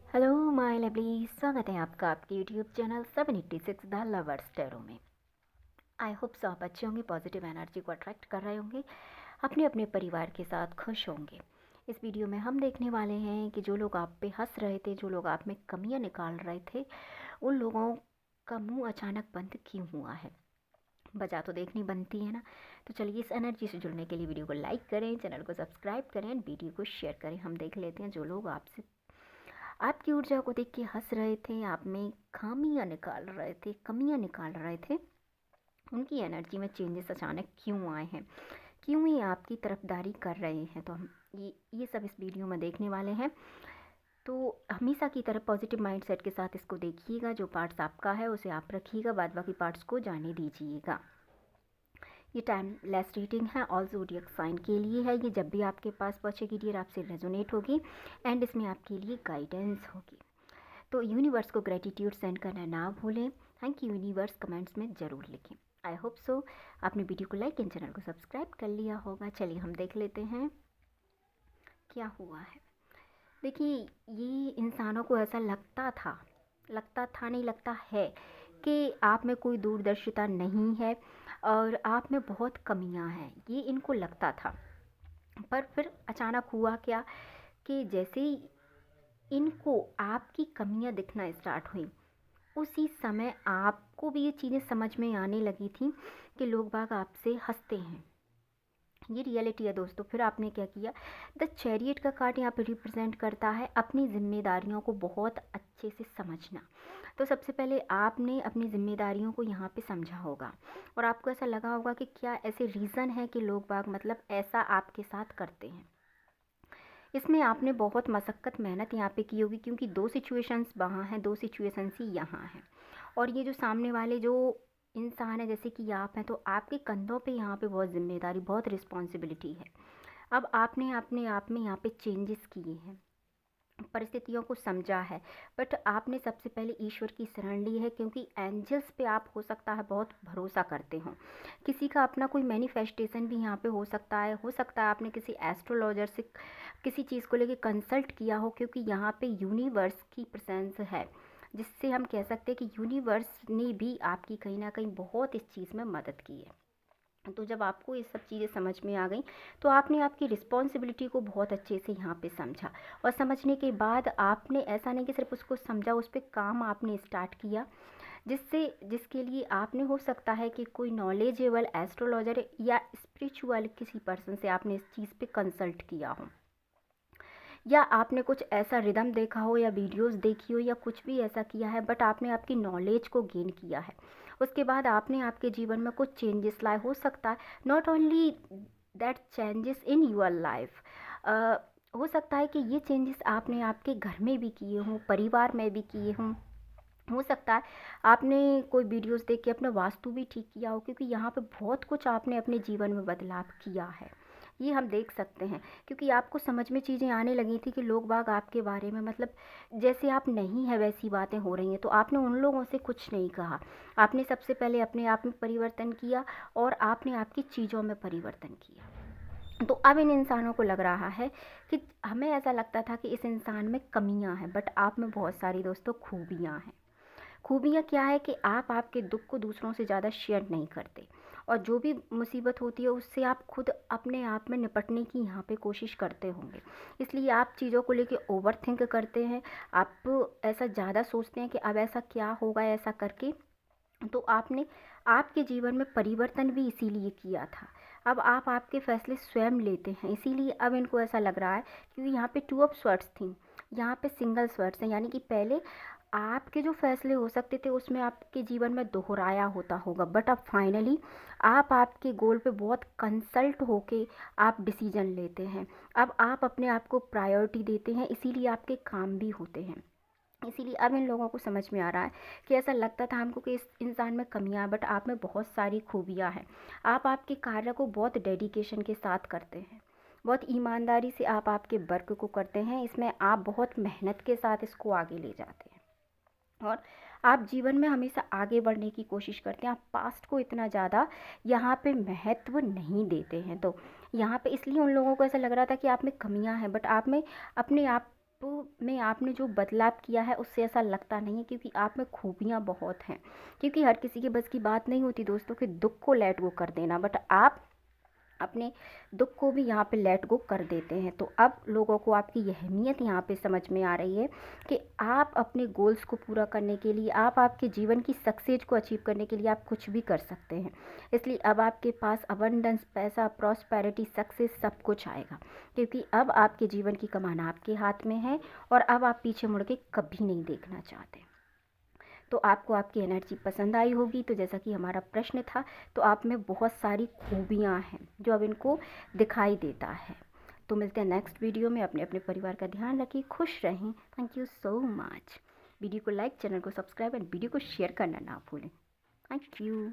Hello my lovely, स्वागत है आपका आपके YouTube channel 786 the lovers tarot में। आई होप सो आप अच्छे होंगे, पॉजिटिव एनर्जी को अट्रैक्ट कर रहे होंगे, अपने अपने परिवार के साथ खुश होंगे। इस वीडियो में हम देखने वाले हैं कि जो लोग आप पे हंस रहे थे, जो लोग आप में कमियां निकाल रहे थे, उन लोगों का मुंह अचानक बंद क्यों हुआ है। वजह तो देखनी बनती है ना। तो चलिए इस एनर्जी से जुड़ने के लिए वीडियो को लाइक करें, चैनल को सब्सक्राइब करें, वीडियो को शेयर करें। हम देख लेते हैं जो लोग आपसे आपकी ऊर्जा को देख के हंस रहे थे, आप में खामियां निकाल रहे थे, कमियां निकाल रहे थे, उनकी एनर्जी में चेंजेस अचानक क्यों आए हैं, क्यों ये आपकी तरफदारी कर रहे हैं। तो हम ये सब इस वीडियो में देखने वाले हैं। तो हमेशा की तरह पॉजिटिव माइंडसेट के साथ इसको देखिएगा। जो पार्ट्स आपका है उसे आप रखिएगा, बाद बाकी पार्ट्स को जाने दीजिएगा। ये टाइमलेस रीडिंग है, ऑल ज़ोडिएक साइन के लिए है। ये जब भी आपके पास पहुँचेगी डियर आपसे रेजोनेट होगी एंड इसमें आपके लिए गाइडेंस होगी। तो यूनिवर्स को ग्रेटिट्यूड सेंड करना ना भूलें। थैंक यू यूनिवर्स कमेंट्स में ज़रूर लिखें। आई होप सो आपने वीडियो को लाइक एंड चैनल को सब्सक्राइब कर लिया होगा। चलिए हम देख लेते हैं क्या हुआ है। देखिए, ये इंसानों को ऐसा लगता था नहीं, लगता है कि आप में कोई दूरदर्शिता नहीं है और आप में बहुत कमियां हैं, ये इनको लगता था। पर फिर अचानक हुआ क्या कि जैसे ही इनको आपकी कमियां दिखना स्टार्ट हुई, उसी समय आपको भी ये चीज़ें समझ में आने लगी थी कि लोग बाग आपसे हंसते हैं। ये रियलिटी है दोस्तों। फिर आपने क्या किया, द चैरियट का कार्ड यहाँ पे रिप्रेजेंट करता है अपनी जिम्मेदारियों को बहुत अच्छे से समझना। तो सबसे पहले आपने अपनी जिम्मेदारियों को यहाँ पे समझा होगा और आपको ऐसा लगा होगा कि क्या ऐसे रीज़न है कि लोग बाग मतलब ऐसा आपके साथ करते हैं। इसमें आपने बहुत मशक्क़त मेहनत यहाँ पे की होगी, क्योंकि दो सिचुएशंस वहाँ हैं, दो सिचुएशंस ही यहाँ हैं। और ये जो सामने वाले जो इंसान है, जैसे कि आप हैं, तो आपके कंधों पे यहाँ पे बहुत जिम्मेदारी, बहुत रिस्पॉन्सिबिलिटी है। अब आपने अपने आप में यहाँ पे चेंजेस किए हैं, परिस्थितियों को समझा है, बट आपने सबसे पहले ईश्वर की शरण ली है, क्योंकि एंजल्स पे आप हो सकता है बहुत भरोसा करते हो। किसी का अपना कोई मैनिफेस्टेशन भी यहाँ पे हो सकता है आपने किसी एस्ट्रोलॉजर से किसी चीज़ को लेके कंसल्ट किया हो, क्योंकि यहाँ पे यूनिवर्स की प्रेजेंस है, जिससे हम कह सकते हैं कि यूनिवर्स ने भी आपकी कहीं ना कहीं बहुत इस चीज़ में मदद की है। तो जब आपको ये सब चीज़ें समझ में आ गई, तो आपने आपकी रिस्पॉन्सिबिलिटी को बहुत अच्छे से यहाँ पे समझा, और समझने के बाद आपने ऐसा नहीं कि सिर्फ उसको समझा, उस पर काम आपने स्टार्ट किया, जिसके लिए आपने हो सकता है कि कोई नॉलेजेबल एस्ट्रोलॉजर या स्पिरिचुअल किसी पर्सन से आपने इस चीज़ पे कंसल्ट किया हो, या आपने कुछ ऐसा रिदम देखा हो या वीडियोस देखी हो या कुछ भी ऐसा किया है, बट आपने आपकी नॉलेज को गेन किया है। उसके बाद आपने आपके जीवन में कुछ चेंजेस लाए, हो सकता है not only that changes in your life, हो सकता है कि ये चेंजेस आपने आपके घर में भी किए हों, परिवार में भी किए हों। हो सकता है आपने कोई वीडियोस देख के अपना वास्तु भी ठीक किया हो, क्योंकि यहाँ पे बहुत कुछ आपने अपने जीवन में बदलाव किया है, ये हम देख सकते हैं। क्योंकि आपको समझ में चीज़ें आने लगी थी कि लोग बाग आपके बारे में मतलब जैसे आप नहीं है वैसी बातें हो रही हैं, तो आपने उन लोगों से कुछ नहीं कहा। आपने सबसे पहले अपने आप में परिवर्तन किया और आपने आपकी चीज़ों में परिवर्तन किया। तो अब इन इंसानों को लग रहा है कि हमें ऐसा लगता था कि इस इंसान में कमियां हैं, बट आप में बहुत सारी दोस्तों खूबियां हैं। खूबियाँ क्या है कि आप आपके दुख को दूसरों से ज़्यादा शेयर नहीं करते, और जो भी मुसीबत होती है उससे आप खुद अपने आप में निपटने की यहाँ पे कोशिश करते होंगे। इसलिए आप चीज़ों को लेके ओवर थिंक करते हैं, आप ऐसा ज़्यादा सोचते हैं कि अब ऐसा क्या होगा ऐसा करके। तो आपने आपके जीवन में परिवर्तन भी इसीलिए किया था। अब आप आपके फैसले स्वयं लेते हैं, इसीलिए अब इनको ऐसा लग रहा है, क्योंकि यहाँ पे 2 ऑफ स्वर्ड्स थी, यहाँ पे सिंगल स्वर्ड्स हैं, यानी कि पहले आपके जो फैसले हो सकते थे उसमें आपके जीवन में दोहराया होता होगा, बट अब फाइनली आप आपके गोल पे बहुत कंसल्ट होके आप डिसीजन लेते हैं। अब आप अपने आप को प्रायोरिटी देते हैं, इसीलिए आपके काम भी होते हैं। इसीलिए अब इन लोगों को समझ में आ रहा है कि ऐसा लगता था हमको कि इस इंसान में कमियां हैं, बट आप में बहुत सारी खूबियां हैं। आप आपके कार्य को बहुत डेडिकेशन के साथ करते हैं, बहुत ईमानदारी से आप आपके वर्क को करते हैं, इसमें आप बहुत मेहनत के साथ इसको आगे ले जाते हैं, और आप जीवन में हमेशा आगे बढ़ने की कोशिश करते हैं। आप पास्ट को इतना ज़्यादा यहाँ पे महत्व नहीं देते हैं। तो यहाँ पे इसलिए उन लोगों को ऐसा लग रहा था कि आप में कमियां हैं, बट आप में अपने आप में आपने जो बदलाव किया है उससे ऐसा लगता नहीं है, क्योंकि आप में खूबियाँ बहुत हैं। क्योंकि हर किसी के बस की बात नहीं होती दोस्तों कि दुख को लेट गो कर देना, बट आप अपने दुख को भी यहाँ पे लेट गो कर देते हैं। तो अब लोगों को आपकी यह अहमियत यहाँ पे समझ में आ रही है कि आप अपने गोल्स को पूरा करने के लिए, आप आपके जीवन की सक्सेस को अचीव करने के लिए आप कुछ भी कर सकते हैं। इसलिए अब आपके पास अबंडेंस, पैसा, प्रॉस्पेरिटी, सक्सेस सब कुछ आएगा, क्योंकि अब आपके जीवन की कमान आपके हाथ में है और अब आप पीछे मुड़ के कभी नहीं देखना चाहते। तो आपको आपकी एनर्जी पसंद आई होगी। तो जैसा कि हमारा प्रश्न था, तो आप में बहुत सारी खूबियाँ हैं जो अब इनको दिखाई देता है। तो मिलते हैं नेक्स्ट वीडियो में। अपने अपने परिवार का ध्यान रखिए, खुश रहें। Thank you so much. Video को लाइक, चैनल को सब्सक्राइब एंड वीडियो को शेयर करना ना भूलें। Thank you.